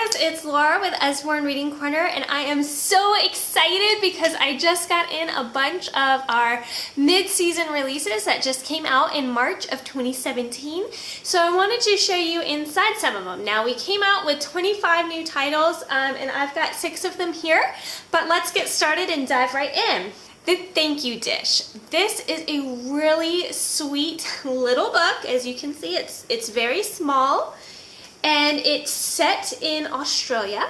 readers, it's Laura with Usborne Reading Corner, and I am so excited because I just got in a bunch of our mid-season releases that just came out in March of 2017. So I wanted to show you inside some of them. Now we came out with 25 new titles and I've got 6 of them here, but let's get started and dive right in. The Thank You Dish. This is a really sweet little book. As you can see, it's very small. And it's set in Australia,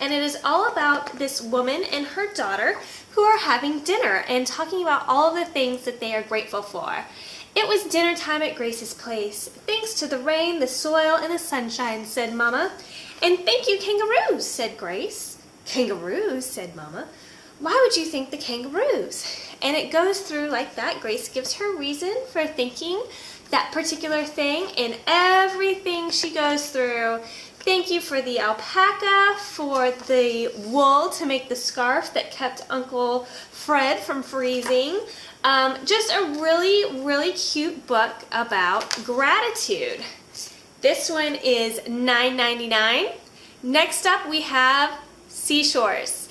and it is all about this woman and her daughter who are having dinner and talking about all of the things that they are grateful for. It was dinner time at Grace's place. Thanks to the rain, the soil, and the sunshine, said Mama. And thank you, kangaroos, said Grace. Kangaroos, said Mama. Why would you think the kangaroos? And it goes through like that. Grace gives her reason for thinking that particular thing, and everything she goes through. Thank you for the alpaca, for the wool to make the scarf that kept Uncle Fred from freezing. Just a really cute book about gratitude. This one is $9.99. Next up we have Seashores.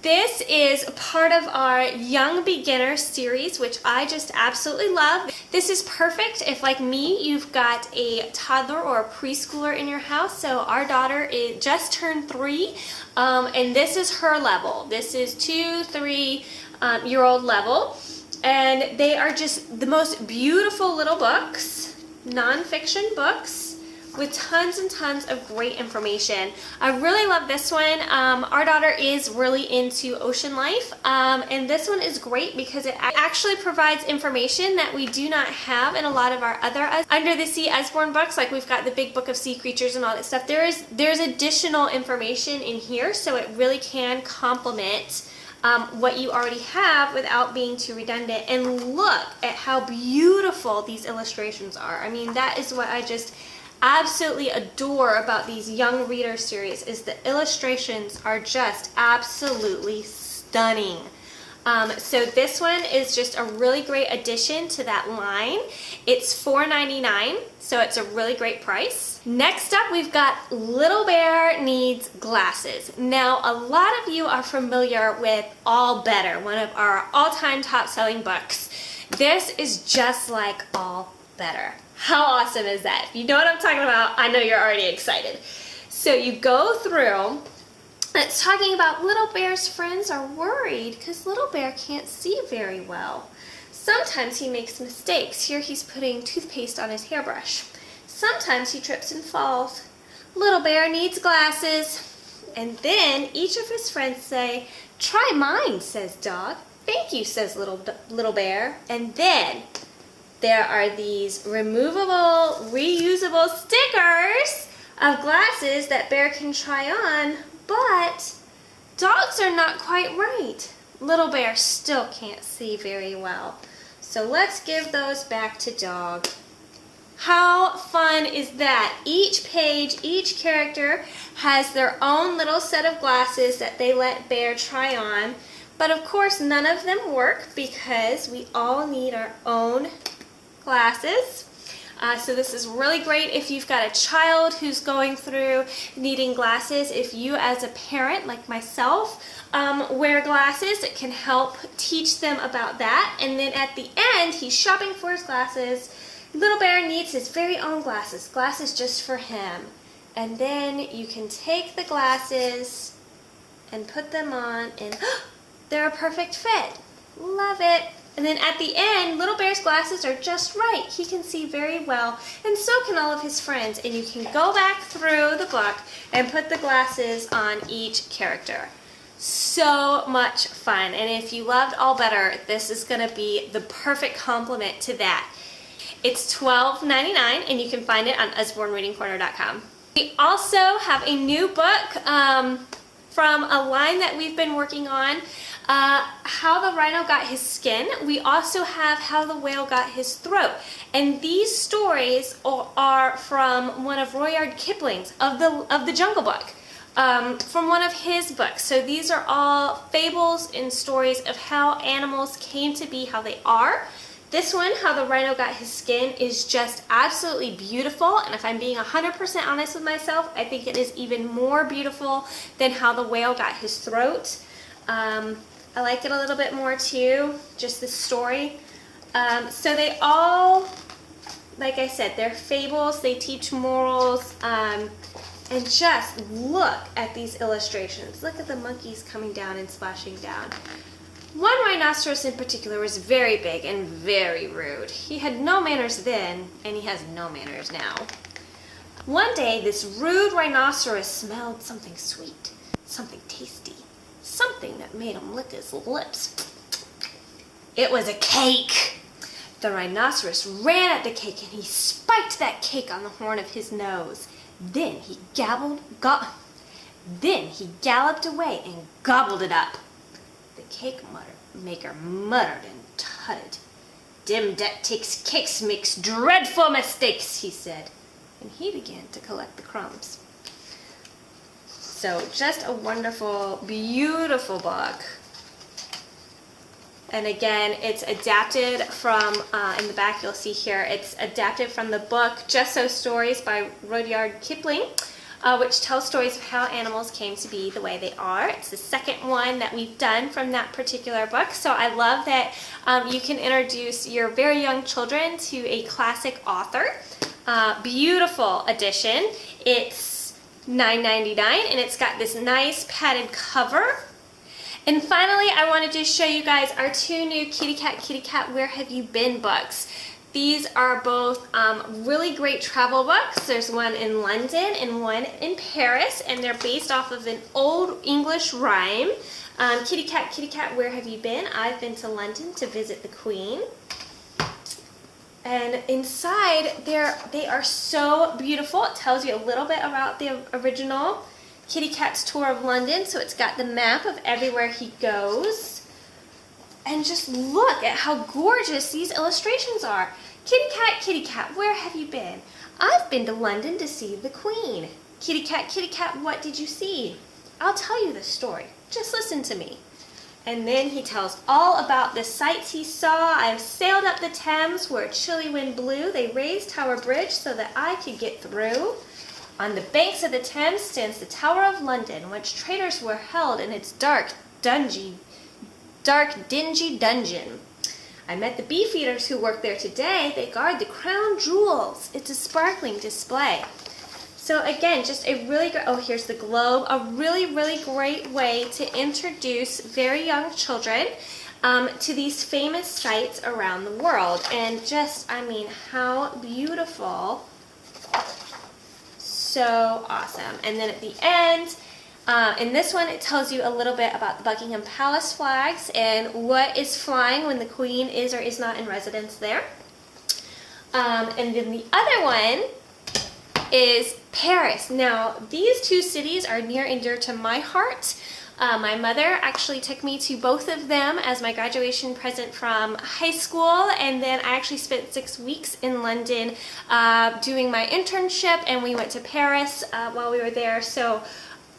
This is part of our Young Beginner series, which I just absolutely love. This is perfect if, like me, you've got a toddler or a preschooler in your house. So our daughter just turned 3, and this is her level. This is 2, 3-year-old level. And they are just the most beautiful little books, nonfiction books, with tons and tons of great information. I really love this one. Our daughter is really into ocean life, and this one is great because it actually provides information that we do not have in a lot of our other Under the Sea Usborne books. Like we've got the big book of sea creatures and all that stuff. There's additional information in here, so it really can complement what you already have without being too redundant. And look at how beautiful these illustrations are. I mean, that is what I just absolutely adore about these young reader series, is the illustrations are just absolutely stunning. So this one is just a really great addition to that line. It's $4.99, so it's a really great price. Next up, we've got Little Bear Needs Glasses. Now, a lot of you are familiar with All Better, one of our all-time top-selling books. This is just like All Better. How awesome is that? If you know what I'm talking about, I know you're already excited. So you go through, it's talking about Little Bear's friends are worried because Little Bear can't see very well. Sometimes he makes mistakes. Here he's putting toothpaste on his hairbrush. Sometimes he trips and falls. Little Bear needs glasses. And then each of his friends say, "Try mine," says Dog. "Thank you," says Little Bear. And then there are these removable, reusable stickers of glasses that Bear can try on, but dogs are not quite right. Little Bear still can't see very well. So let's give those back to Dog. How fun is that? Each page, each character has their own little set of glasses that they let Bear try on. But of course, none of them work because we all need our own glasses. So this is really great if you've got a child who's going through needing glasses. If you as a parent, like myself, wear glasses, it can help teach them about that. And then at the end, he's shopping for his glasses. Little Bear needs his very own glasses just for him. And then you can take the glasses and put them on, and they're a perfect fit. Love it. And then at the end, Little Bear's glasses are just right. He can see very well, and so can all of his friends. And you can go back through the book and put the glasses on each character. So much fun. And if you loved All Better, this is going to be the perfect complement to that. It's $12.99, and you can find it on usbornereadingcorner.com. We also have a new book from a line that we've been working on, How the Rhino Got His Skin. We also have How the Whale Got His Throat. And these stories are from one of Rudyard Kipling's, of the Jungle Book, from one of his books. So these are all fables and stories of how animals came to be how they are. This one, How the Rhino Got His Skin, is just absolutely beautiful, and if I'm being 100% honest with myself, I think it is even more beautiful than How the Whale Got His Throat. I like it a little bit more too, just the story. So they all, like I said, they're fables, they teach morals, and just look at these illustrations. Look at the monkeys coming down and splashing down. One rhinoceros in particular was very big and very rude. He had no manners then, and he has no manners now. One day, this rude rhinoceros smelled something sweet, something tasty, something that made him lick his lips. It was a cake! The rhinoceros ran at the cake and he spiked that cake on the horn of his nose. Then he galloped away and gobbled it up. The cake maker muttered and tutted. "Dem dat takes cakes makes dreadful mistakes," he said, and he began to collect the crumbs. So just a wonderful, beautiful book. And again, it's adapted from, in the back you'll see here, it's adapted from the book Just So Stories by Rudyard Kipling, which tells stories of how animals came to be the way they are. It's the second one that we've done from that particular book, so I love that you can introduce your very young children to a classic author. Beautiful edition. It's $9.99 and it's got this nice padded cover. And finally, I wanted to show you guys our two new Kitty Cat, Where Have You Been books. These are both really great travel books. There's one in London and one in Paris, and they're based off of an old English rhyme. Kitty Cat, Where Have You Been? I've been to London to visit the Queen. And inside, they are so beautiful. It tells you a little bit about the original Kitty Cat's tour of London, so it's got the map of everywhere he goes. And just look at how gorgeous these illustrations are. Kitty Cat, where have you been? I've been to London to see the Queen. Kitty Cat, what did you see? I'll tell you the story. Just listen to me. And then he tells all about the sights he saw. I sailed up the Thames where a chilly wind blew. They raised Tower Bridge so that I could get through. On the banks of the Thames stands the Tower of London, which traitors were held in its dark, dingy dungeon. I met the beefeaters who work there today. They guard the crown jewels. It's a sparkling display. So again, just a really great, oh, here's the globe, a really, really great way to introduce very young children to these famous sites around the world. And just, I mean, how beautiful. So awesome. And then at the end, in this one, it tells you a little bit about the Buckingham Palace flags and what is flying when the Queen is or is not in residence there. And then the other one is Paris. Now, these two cities are near and dear to my heart. My mother actually took me to both of them as my graduation present from high school, and then I actually spent 6 weeks in London doing my internship, and we went to Paris while we were there. So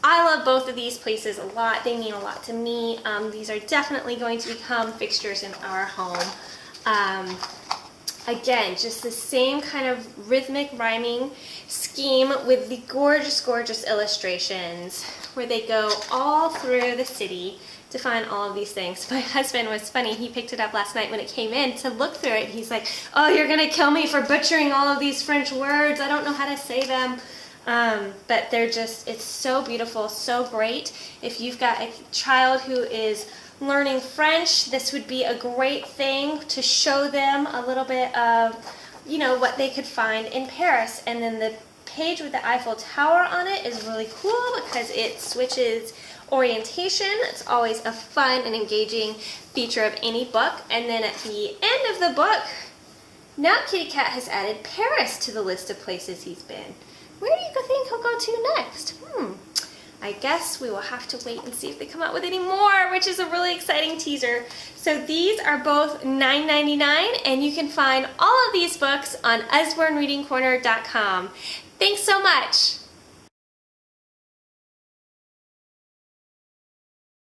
I love both of these places a lot. They mean a lot to me. These are definitely going to become fixtures in our home. Again, just the same kind of rhythmic rhyming scheme with the gorgeous, gorgeous illustrations where they go all through the city to find all of these things. My husband was funny. He picked it up last night when it came in to look through it. He's like, "Oh, you're going to kill me for butchering all of these French words. I don't know how to say them." But they're just, it's so beautiful, so great. If you've got a child who is learning French, this would be a great thing to show them a little bit of, you know, what they could find in Paris. And then the page with the Eiffel Tower on it is really cool because it switches orientation. It's always a fun and engaging feature of any book. And then at the end of the book, now Kitty Cat has added Paris to the list of places he's been. Where do you think he'll go to next? I guess we will have to wait and see if they come out with any more, which is a really exciting teaser. So these are both $9.99, and you can find all of these books on usbornereadingcorner.com. Thanks so much.